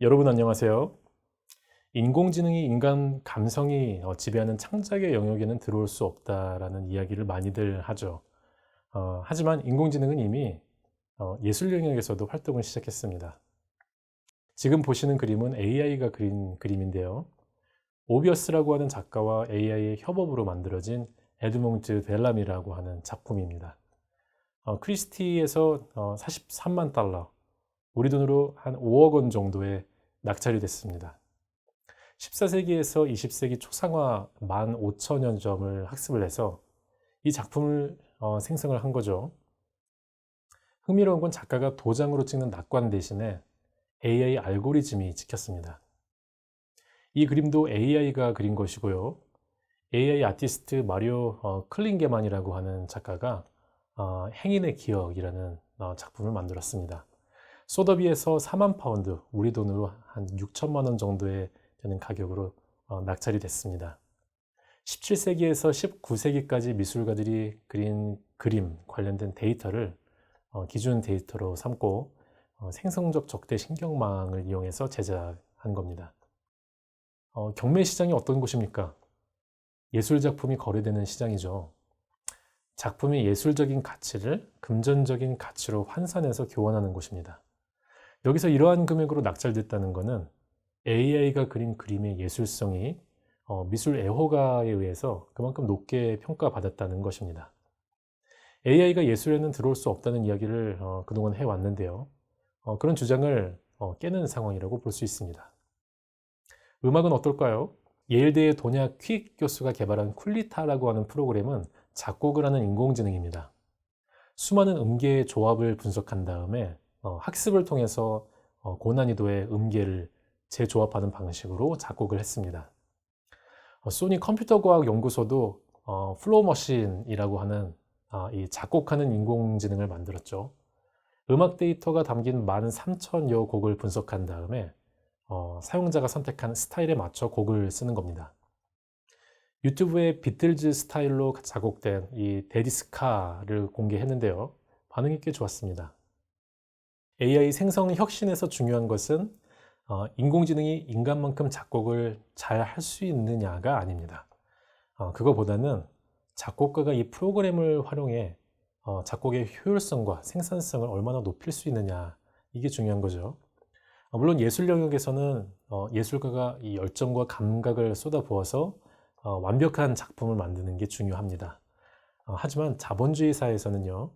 여러분 안녕하세요. 인공지능이 인간 감성이 지배하는 창작의 영역에는 들어올 수 없다라는 이야기를 많이들 하죠. 하지만 인공지능은 이미 예술 영역에서도 활동을 시작했습니다. 지금 보시는 그림은 AI가 그린 그림인데요. 오비어스라고 하는 작가와 AI의 협업으로 만들어진 에드몽드 벨람이라고 하는 작품입니다. 크리스티에서 43만 달러, 우리 돈으로 한 5억 원 정도에 낙찰이 됐습니다. 14세기에서 20세기 초상화 15,000여 점을 학습을 해서 이 작품을 생성을 한 거죠. 흥미로운 건 작가가 도장으로 찍는 낙관 대신에 AI 알고리즘이 찍혔습니다. 이 그림도 AI가 그린 것이고요. AI 아티스트 마리오 클링게만이라고 하는 작가가 행인의 기억이라는 작품을 만들었습니다. 소더비에서 4만 파운드, 우리 돈으로 한 6천만 원 정도의 되는 가격으로 낙찰이 됐습니다. 17세기에서 19세기까지 미술가들이 그린 그림 관련된 데이터를 기준 데이터로 삼고 생성적 적대 신경망을 이용해서 제작한 겁니다. 경매 시장이 어떤 곳입니까? 예술 작품이 거래되는 시장이죠. 작품의 예술적인 가치를 금전적인 가치로 환산해서 교환하는 곳입니다. 여기서 이러한 금액으로 낙찰됐다는 것은 AI가 그린 그림의 예술성이 미술 애호가에 의해서 그만큼 높게 평가받았다는 것입니다. AI가 예술에는 들어올 수 없다는 이야기를 그동안 해왔는데요. 그런 주장을 깨는 상황이라고 볼 수 있습니다. 음악은 어떨까요? 예일대의 도냐 퀵 교수가 개발한 쿨리타라고 하는 프로그램은 작곡을 하는 인공지능입니다. 수많은 음계의 조합을 분석한 다음에 학습을 통해서 고난이도의 음계를 재조합하는 방식으로 작곡을 했습니다. 소니 컴퓨터과학 연구소도 플로우머신이라고 하는 이 작곡하는 인공지능을 만들었죠. 음악 데이터가 담긴 13,000여 곡을 분석한 다음에 사용자가 선택한 스타일에 맞춰 곡을 쓰는 겁니다. 유튜브에 비틀즈 스타일로 작곡된 이 데디스카를 공개했는데요. 반응이 꽤 좋았습니다. AI 생성 혁신에서 중요한 것은 인공지능이 인간만큼 작곡을 잘 할 수 있느냐가 아닙니다. 그거보다는 작곡가가 이 프로그램을 활용해 작곡의 효율성과 생산성을 얼마나 높일 수 있느냐, 이게 중요한 거죠. 물론 예술 영역에서는 예술가가 이 열정과 감각을 쏟아부어서 완벽한 작품을 만드는 게 중요합니다. 하지만 자본주의 사회에서는요,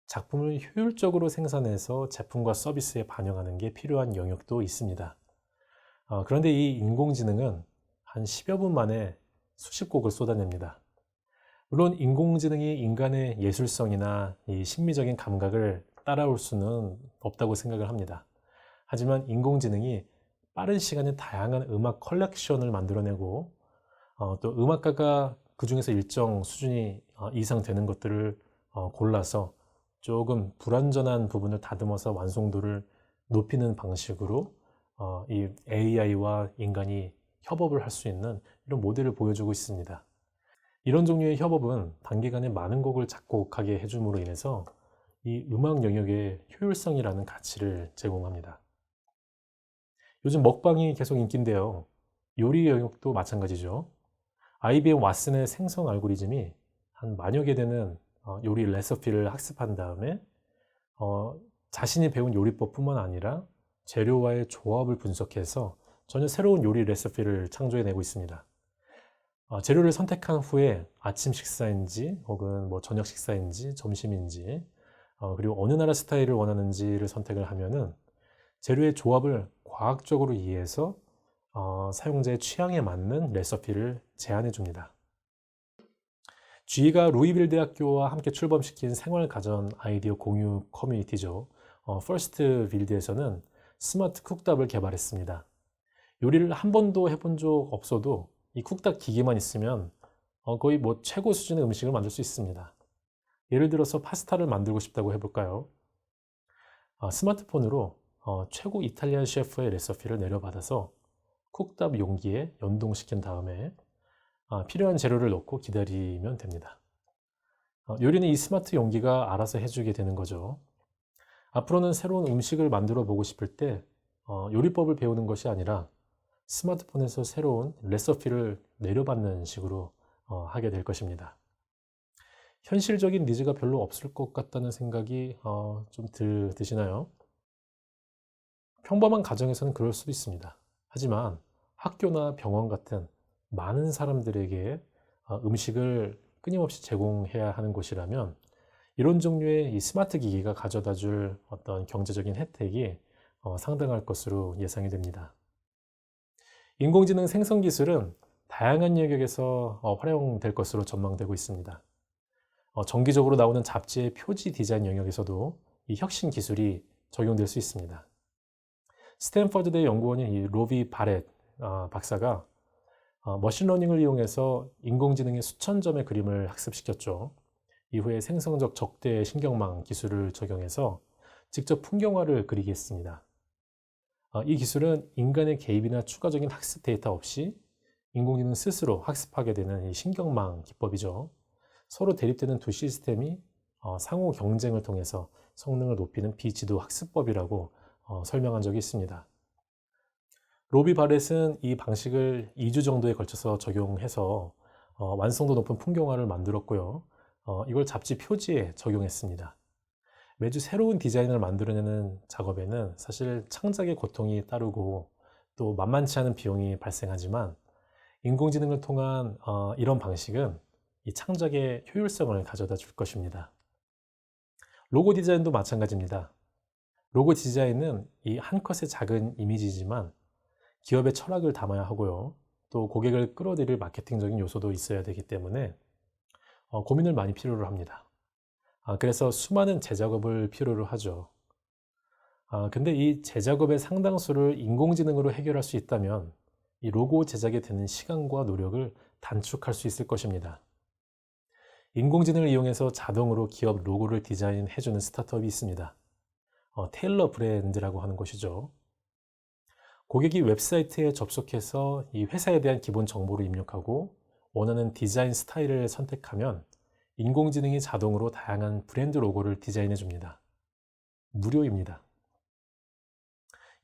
작품을 효율적으로 생산해서 제품과 서비스에 반영하는 게 필요한 영역도 있습니다. 그런데 이 인공지능은 한 10여 분 만에 수십 곡을 쏟아냅니다. 물론 인공지능이 인간의 예술성이나 이 심미적인 감각을 따라올 수는 없다고 생각을 합니다. 하지만 인공지능이 빠른 시간에 다양한 음악 컬렉션을 만들어내고 또 음악가가 그 중에서 일정 수준이 이상 되는 것들을 골라서 조금 불완전한 부분을 다듬어서 완성도를 높이는 방식으로 이 AI와 인간이 협업을 할 수 있는 이런 모델을 보여주고 있습니다. 이런 종류의 협업은 단기간에 많은 곡을 작곡하게 해줌으로 인해서 이 음악 영역의 효율성이라는 가치를 제공합니다. 요즘 먹방이 계속 인기인데요. 요리 영역도 마찬가지죠. IBM 왓슨의 생성 알고리즘이 한 만여 개 되는 요리 레시피를 학습한 다음에 자신이 배운 요리법뿐만 아니라 재료와의 조합을 분석해서 전혀 새로운 요리 레시피를 창조해내고 있습니다. 재료를 선택한 후에 아침 식사인지 혹은 뭐 저녁 식사인지 점심인지 그리고 어느 나라 스타일을 원하는지를 선택을 하면은 재료의 조합을 과학적으로 이해해서 사용자의 취향에 맞는 레시피를 제안해 줍니다. G가 루이빌 대학교와 함께 출범시킨 생활가전 아이디어 공유 커뮤니티죠. 퍼스트 빌드에서는 스마트 쿡답을 개발했습니다. 요리를 한 번도 해본 적 없어도 이 쿡답 기기만 있으면 거의 뭐 최고 수준의 음식을 만들 수 있습니다. 예를 들어서 파스타를 만들고 싶다고 해볼까요? 스마트폰으로 최고 이탈리안 셰프의 레시피를 내려받아서 쿡답 용기에 연동시킨 다음에 필요한 재료를 넣고 기다리면 됩니다. 요리는 이 스마트 용기가 알아서 해주게 되는 거죠. 앞으로는 새로운 음식을 만들어 보고 싶을 때 요리법을 배우는 것이 아니라 스마트폰에서 새로운 레시피를 내려받는 식으로 하게 될 것입니다. 현실적인 니즈가 별로 없을 것 같다는 생각이 좀 드시나요? 평범한 가정에서는 그럴 수도 있습니다. 하지만 학교나 병원 같은 많은 사람들에게 음식을 끊임없이 제공해야 하는 곳이라면 이런 종류의 이 스마트 기기가 가져다 줄 어떤 경제적인 혜택이 상당할 것으로 예상이 됩니다. 인공지능 생성 기술은 다양한 영역에서 활용될 것으로 전망되고 있습니다. 정기적으로 나오는 잡지의 표지 디자인 영역에서도 이 혁신 기술이 적용될 수 있습니다. 스탠퍼드대 연구원인 이 로비 바렛 박사가 머신러닝을 이용해서 인공지능의 수천 점의 그림을 학습시켰죠. 이후에 생성적 적대 신경망 기술을 적용해서 직접 풍경화를 그리게 했습니다. 이 기술은 인간의 개입이나 추가적인 학습 데이터 없이 인공지능 스스로 학습하게 되는 이 신경망 기법이죠. 서로 대립되는 두 시스템이 상호 경쟁을 통해서 성능을 높이는 비지도 학습법이라고 설명한 적이 있습니다. 로비 바렛은 이 방식을 2주 정도에 걸쳐서 적용해서 완성도 높은 풍경화를 만들었고요. 이걸 잡지 표지에 적용했습니다. 매주 새로운 디자인을 만들어내는 작업에는 사실 창작의 고통이 따르고 또 만만치 않은 비용이 발생하지만 인공지능을 통한 이런 방식은 이 창작의 효율성을 가져다 줄 것입니다. 로고 디자인도 마찬가지입니다. 로고 디자인은 이 한 컷의 작은 이미지지만 기업의 철학을 담아야 하고요. 또 고객을 끌어들일 마케팅적인 요소도 있어야 되기 때문에 고민을 많이 필요로 합니다. 그래서 수많은 재작업을 필요로 하죠. 근데 이 재작업의 상당수를 인공지능으로 해결할 수 있다면 이 로고 제작에 드는 시간과 노력을 단축할 수 있을 것입니다. 인공지능을 이용해서 자동으로 기업 로고를 디자인해주는 스타트업이 있습니다. 테일러 브랜드라고 하는 곳이죠. 고객이 웹사이트에 접속해서 이 회사에 대한 기본 정보를 입력하고 원하는 디자인 스타일을 선택하면 인공지능이 자동으로 다양한 브랜드 로고를 디자인해 줍니다. 무료입니다.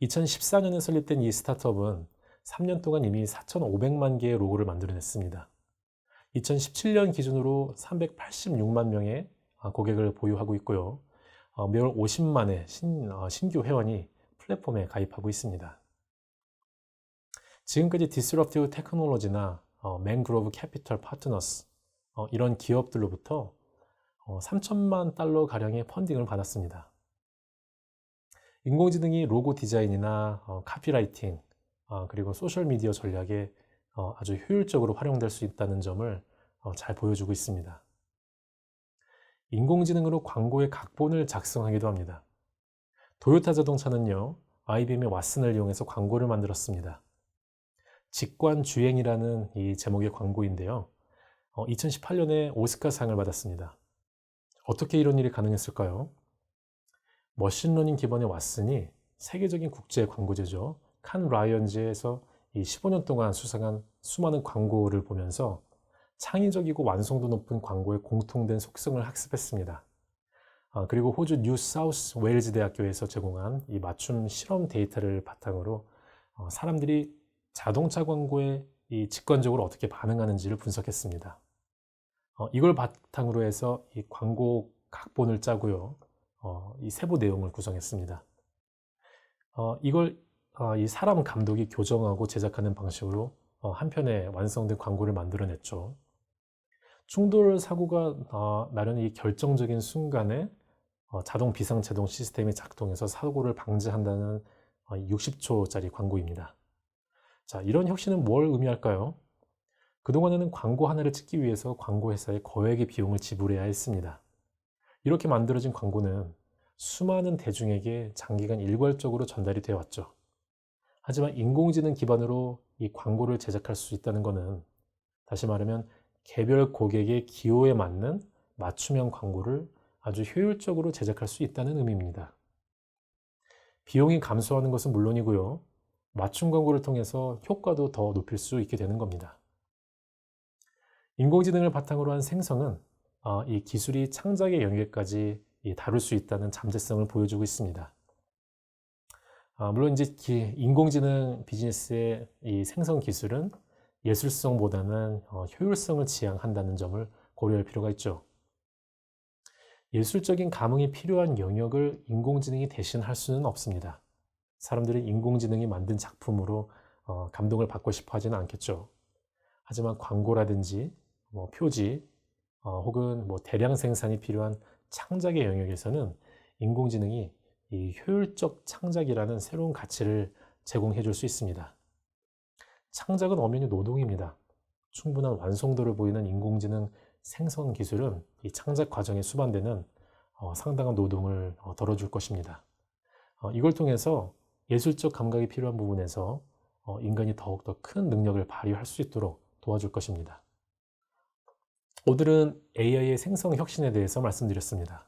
2014년에 설립된 이 스타트업은 3년 동안 이미 4,500만 개의 로고를 만들어냈습니다. 2017년 기준으로 386만 명의 고객을 보유하고 있고요. 매월 50만의 신규 회원이 플랫폼에 가입하고 있습니다. 지금까지 디스럽티브 테크놀로지나 맨그로브 캐피털 파트너스 이런 기업들로부터 3천만 달러 가량의 펀딩을 받았습니다. 인공지능이 로고 디자인이나 카피라이팅 그리고 소셜미디어 전략에 아주 효율적으로 활용될 수 있다는 점을 잘 보여주고 있습니다. 인공지능으로 광고의 각본을 작성하기도 합니다. 도요타 자동차는요, IBM의 왓슨을 이용해서 광고를 만들었습니다. 직관주행이라는 이 제목의 광고인데요. 2018년에 오스카상을 받았습니다. 어떻게 이런 일이 가능했을까요? 머신러닝 기반의 왓슨이 세계적인 국제 광고제죠. 칸 라이언즈에서 이 15년 동안 수상한 수많은 광고를 보면서 창의적이고 완성도 높은 광고의 공통된 속성을 학습했습니다. 그리고 호주 뉴 사우스 웨일즈 대학교에서 제공한 이 맞춤 실험 데이터를 바탕으로 사람들이 자동차 광고에 이 직관적으로 어떻게 반응하는지를 분석했습니다. 이걸 바탕으로 해서 이 광고 각본을 짜고요. 이 세부 내용을 구성했습니다. 이걸 이 사람 감독이 교정하고 제작하는 방식으로 한 편의 완성된 광고를 만들어냈죠. 충돌 사고가 나려는 이 결정적인 순간에 자동 비상제동 시스템이 작동해서 사고를 방지한다는 60초짜리 광고입니다. 자, 이런 혁신은 뭘 의미할까요? 그동안에는 광고 하나를 찍기 위해서 광고 회사에 거액의 비용을 지불해야 했습니다. 이렇게 만들어진 광고는 수많은 대중에게 장기간 일괄적으로 전달이 되어 왔죠. 하지만 인공지능 기반으로 이 광고를 제작할 수 있다는 것은 다시 말하면 개별 고객의 기호에 맞는 맞춤형 광고를 아주 효율적으로 제작할 수 있다는 의미입니다. 비용이 감소하는 것은 물론이고요. 맞춤 광고를 통해서 효과도 더 높일 수 있게 되는 겁니다. 인공지능을 바탕으로 한 생성은 이 기술이 창작의 영역까지 다룰 수 있다는 잠재성을 보여주고 있습니다. 물론 이제 인공지능 비즈니스의 이 생성 기술은 예술성보다는 효율성을 지향한다는 점을 고려할 필요가 있죠. 예술적인 감흥이 필요한 영역을 인공지능이 대신할 수는 없습니다. 사람들이 인공지능이 만든 작품으로 감동을 받고 싶어 하지는 않겠죠. 하지만 광고라든지 표지 혹은 대량 생산이 필요한 창작의 영역에서는 인공지능이 이 효율적 창작이라는 새로운 가치를 제공해 줄 수 있습니다. 창작은 엄연히 노동입니다. 충분한 완성도를 보이는 인공지능 생성 기술은 이 창작 과정에 수반되는 상당한 노동을 덜어줄 것입니다. 이걸 통해서 예술적 감각이 필요한 부분에서 인간이 더욱더 큰 능력을 발휘할 수 있도록 도와줄 것입니다. 오늘은 AI의 생성 혁신에 대해서 말씀드렸습니다.